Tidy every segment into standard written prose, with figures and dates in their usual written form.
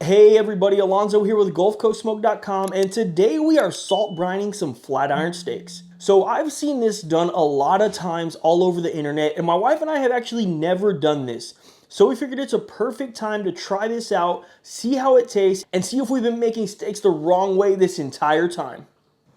Hey everybody, Alonzo here with GulfCoastSmoke.com, and today we are salt brining some flat iron steaks. So I've seen this done a lot of times all over the internet, and my wife and I have actually never done this. So we figured it's a perfect time to try this out, see how it tastes, and see if we've been making steaks the wrong way this entire time.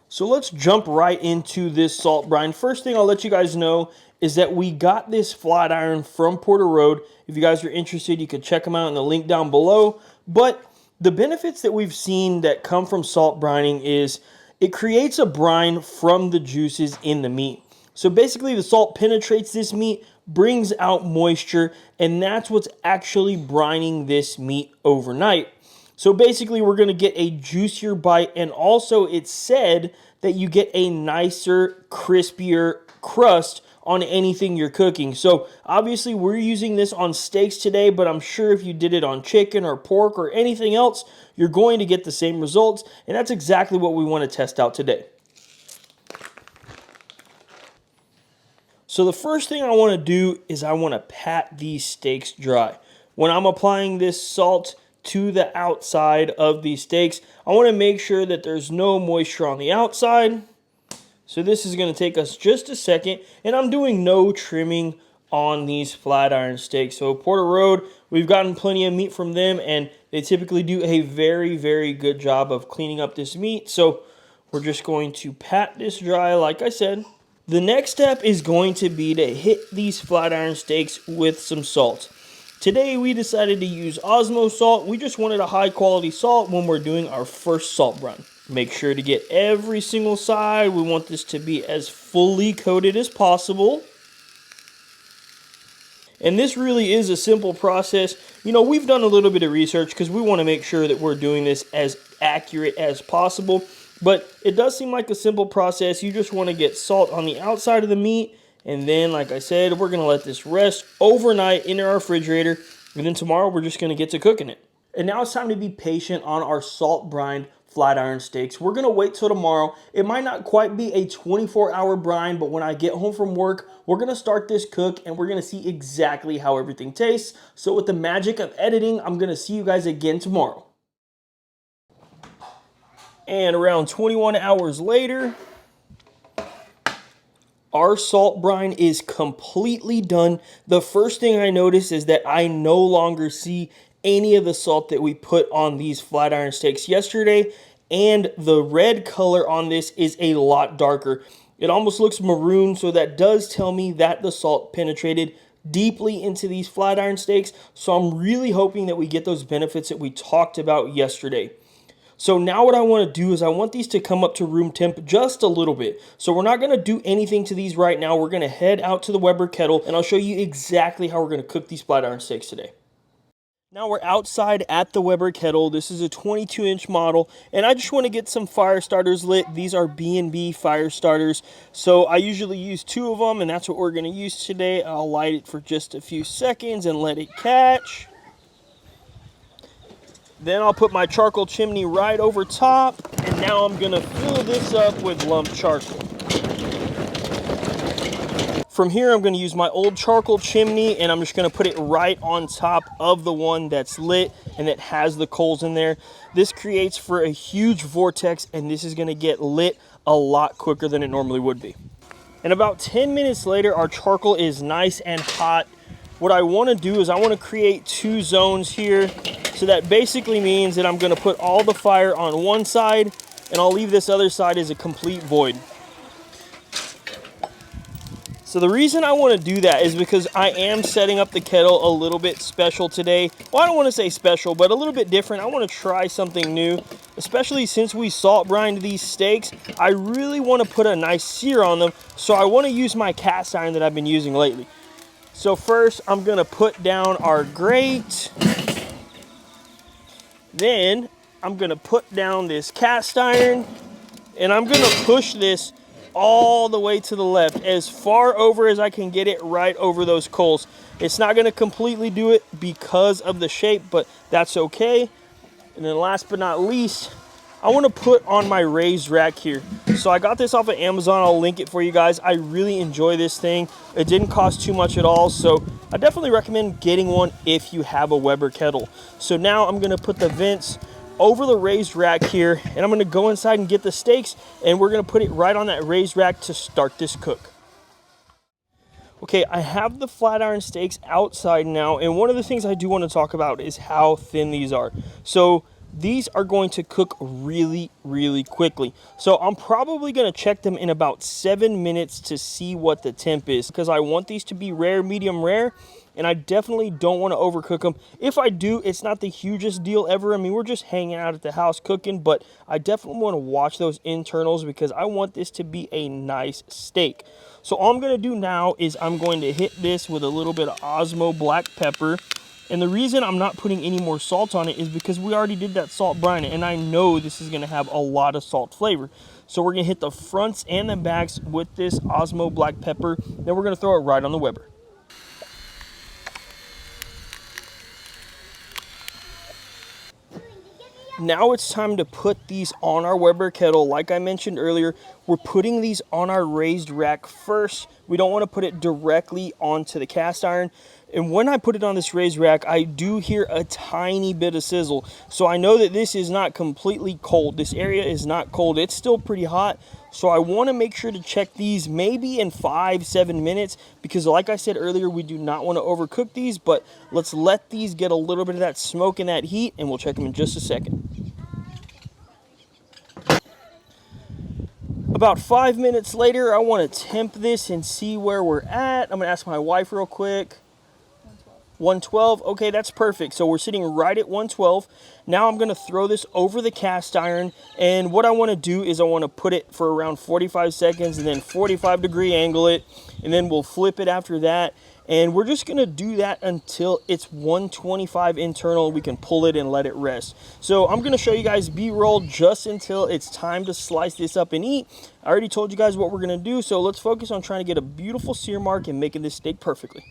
So let's jump right into this salt brine. First thing I'll let you guys know is that we got this flat iron from Porter Road. If you guys are interested, you can check them out in the link down below. But the benefits that we've seen that come from salt brining is it creates a brine from the juices in the meat. So basically the salt penetrates this meat, brings out moisture, and that's what's actually brining this meat overnight. So basically we're going to get a juicier bite, and also it's said that you get a nicer, crispier crust on anything you're cooking. So obviously we're using this on steaks today, but I'm sure if you did it on chicken or pork or anything else, you're going to get the same results, and that's exactly what we want to test out today. So the first thing I want to do is I want to pat these steaks dry. When I'm applying this salt to the outside of these steaks, I want to make sure that there's no moisture on the outside. So this is going to take us just a second, and I'm doing no trimming on these flat iron steaks. So Porter Road, we've gotten plenty of meat from them, and they typically do a very, very good job of cleaning up this meat. So we're just going to pat this dry, like I said. The next step is going to be to hit these flat iron steaks with some salt. Today we decided to use Osmo salt. We just wanted a high quality salt when we're doing our first salt run. Make sure to get every single side. We want this to be as fully coated as possible. And this really is a simple process. You know, we've done a little bit of research because we want to make sure that we're doing this as accurate as possible. But it does seem like a simple process. You just want to get salt on the outside of the meat. And then, like I said, we're going to let this rest overnight in our refrigerator. And then tomorrow we're just going to get to cooking it. And now it's time to be patient on our salt brined flat iron steaks. We're going to wait till tomorrow. It might not quite be a 24-hour brine, but when I get home from work, we're going to start this cook and we're going to see exactly how everything tastes. So with the magic of editing, I'm going to see you guys again tomorrow. And around 21 hours later, our salt brine is completely done. The first thing I notice is that I no longer see any of the salt that we put on these flat iron steaks yesterday, and the red color on this is a lot darker. It almost looks maroon, so that does tell me that the salt penetrated deeply into these flat iron steaks. So I'm really hoping that we get those benefits that we talked about yesterday. So now what I want to do is I want these to come up to room temp just a little bit. So we're not going to do anything to these right now. We're going to head out to the Weber kettle, and I'll show you exactly how we're going to cook these flat iron steaks today. Now we're outside at the Weber kettle. This is a 22-inch model, and I just want to get some fire starters lit. These are B&B fire starters, so I usually use 2 of them, and that's what we're going to use today. I'll light it for just a few seconds and let it catch. Then I'll put my charcoal chimney right over top, and now I'm going to fill this up with lumped charcoal. From here, I'm going to use my old charcoal chimney, and I'm just going to put it right on top of the one that's lit and that has the coals in there. This creates for a huge vortex, and this is going to get lit a lot quicker than it normally would be. And about 10 minutes later, our charcoal is nice and hot. What I want to do is I want to create 2 zones here. So that basically means that I'm going to put all the fire on one side, and I'll leave this other side as a complete void. So the reason I want to do that is because I am setting up the kettle a little bit special today. Well, I don't want to say special, but a little bit different. I want to try something new, especially since we salt brined these steaks. I really want to put a nice sear on them, so I want to use my cast iron that I've been using lately. So first, I'm going to put down our grate. Then I'm going to put down this cast iron, and I'm going to push this all the way to the left, as far over as I can get it, right over those coals. It's not going to completely do it because of the shape, but that's okay. And then last but not least, I want to put on my raised rack here. So I got this off of Amazon. I'll link it for you guys. I really enjoy this thing. It didn't cost too much at all, so I definitely recommend getting one if you have a Weber kettle. So now I'm gonna put the vents over the raised rack here, and I'm gonna go inside and get the steaks, and we're gonna put it right on that raised rack to start this cook. Okay, I have the flat iron steaks outside now, and one of the things I do want to talk about is how thin these are. So these are going to cook really, really quickly. So I'm probably going to check them in about 7 minutes to see what the temp is, because I want these to be rare, medium rare, and I definitely don't want to overcook them. If I do, it's not the hugest deal ever. I mean, we're just hanging out at the house cooking, but I definitely want to watch those internals because I want this to be a nice steak. So all I'm going to do now is I'm going to hit this with a little bit of Osmo black pepper. And the reason I'm not putting any more salt on it is because we already did that salt brine, and I know this is going to have a lot of salt flavor. So we're going to hit the fronts and the backs with this Osmo black pepper. Then we're going to throw it right on the Weber. Now it's time to put these on our Weber kettle. Like I mentioned earlier, we're putting these on our raised rack first. We don't want to put it directly onto the cast iron. And when I put it on this raised rack, I do hear a tiny bit of sizzle. So I know that this is not completely cold. This area is not cold. It's still pretty hot. So I want to make sure to check these maybe in 5-7 minutes, because like I said earlier, we do not want to overcook these, but let's let these get a little bit of that smoke and that heat, and we'll check them in just a second. About 5 minutes later, I want to temp this and see where we're at. I'm going to ask my wife real quick. 112. Okay, that's perfect. So we're sitting right at 112. Now I'm going to throw this over the cast iron, and what I want to do is I want to put it for around 45 seconds and then 45-degree angle it, and then we'll flip it after that. And we're just going to do that until it's 125 internal. We can pull it and let it rest. So I'm going to show you guys B-roll just until it's time to slice this up and eat. I already told you guys what we're going to do, so let's focus on trying to get a beautiful sear mark and making this steak perfectly.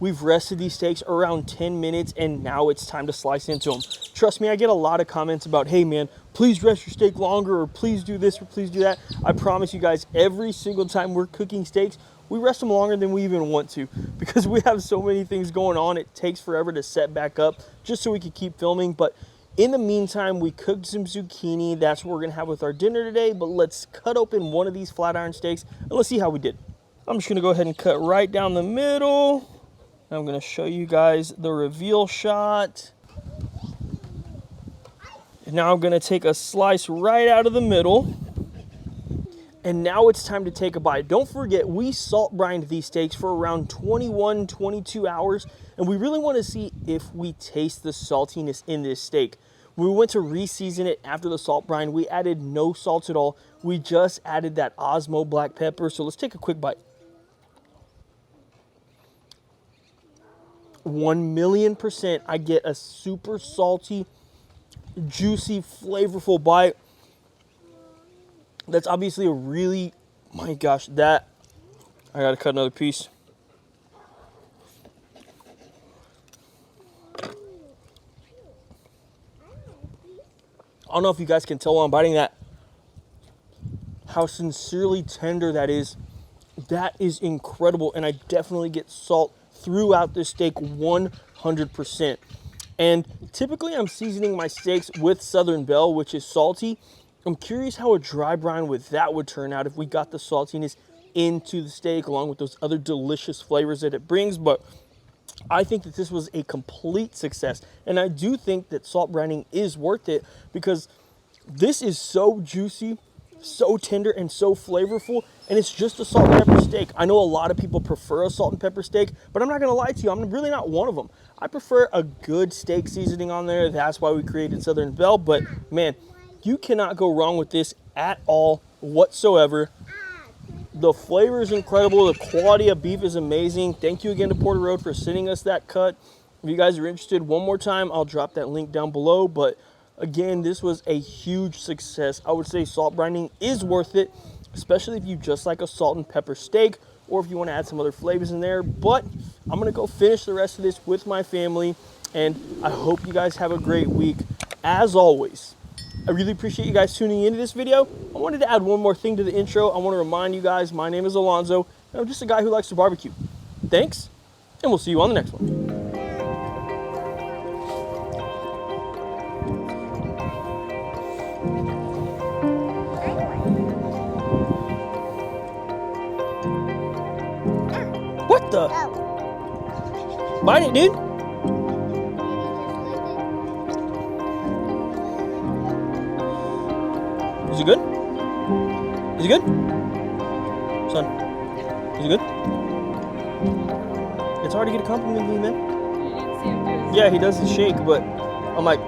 We've rested these steaks around 10 minutes, and now it's time to slice into them. Trust me, I get a lot of comments about, hey man, please rest your steak longer, or please do this, or please do that. I promise you guys, every single time we're cooking steaks, we rest them longer than we even want to, because we have so many things going on. It takes forever to set back up just so we can keep filming. But in the meantime, we cooked some zucchini. That's what we're gonna have with our dinner today. But let's cut open one of these flat iron steaks and let's see how we did. I'm just gonna go ahead and cut right down the middle. I'm going to show you guys the reveal shot. And now I'm going to take a slice right out of the middle. And now it's time to take a bite. Don't forget, we salt brined these steaks for around 21, 22 hours. And we really want to see if we taste the saltiness in this steak. We went to re-season it after the salt brine. We added no salt at all. We just added that Osmo black pepper. So let's take a quick bite. 1,000,000%, I get a super salty, juicy, flavorful bite. That's obviously a really, my gosh, that, I gotta cut another piece. I don't know if you guys can tell while I'm biting that, how sincerely tender that is. That is incredible, and I definitely get salt throughout this steak 100%. And typically I'm seasoning my steaks with Southern Belle, which is salty. I'm curious how a dry brine with that would turn out if we got the saltiness into the steak along with those other delicious flavors that it brings. But I think that this was a complete success, and I do think that salt brining is worth it because this is so juicy, so tender, and so flavorful, and it's just a salt and pepper steak. I know a lot of people prefer a salt and pepper steak, but I'm not gonna lie to you, I'm really not one of them. I prefer a good steak seasoning on there. That's why we created Southern Belle. But man, you cannot go wrong with this at all whatsoever. The flavor is incredible. The quality of beef is amazing. Thank you again to Porter Road for sending us that cut. If you guys are interested, one more time, I'll drop that link down below. But Again, this was a huge success. I would say salt brining is worth it, especially if you just like a salt and pepper steak, or if you want to add some other flavors in there. But I'm gonna go finish the rest of this with my family, and I hope you guys have a great week. As always, I really appreciate you guys tuning into this video. I wanted to add one more thing to the intro. I want to remind you guys, my name is Alonzo, and I'm just a guy who likes to barbecue. Thanks, and we'll see you on the next one. What the? Bite it, dude. Is it good? Is it good? Son, is it good? It's hard to get a compliment from me, man. Yeah, he does the shake, but I'm like,